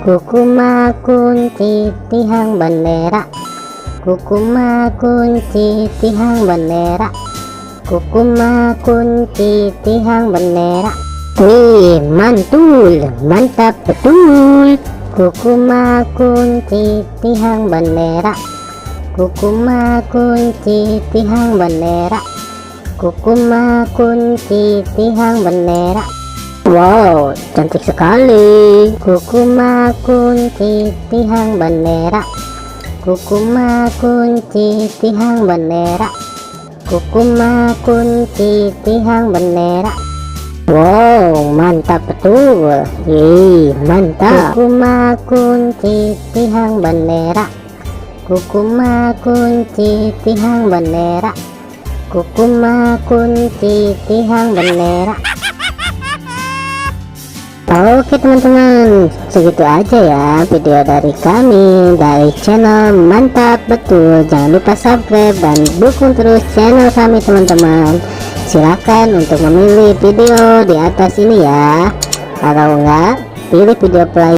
Kukuma kunci tihang bendera, kukuma kunci tihang bendera, kukuma kunci tihang bendera. Wih, mantul, mantap betul. Kukuma kunci tihang bendera, kukuma kunci tihang bendera, kukuma kunci tihang bendera. Wow, cantik sekali. Kukuma kunci tihang bendera, kukuma kunci tihang bendera, kukuma kunci tihang bendera. Wow, mantap betul. Mantap. Kukuma kunci tihang bendera, kukuma kunci tihang bendera, kukuma kunci tihang bendera. Oke teman-teman, segitu aja ya video dari kami dari channel Mantap Betul. Jangan lupa subscribe dan dukung terus channel kami teman-teman. Silakan untuk memilih video di atas ini ya, atau enggak pilih video play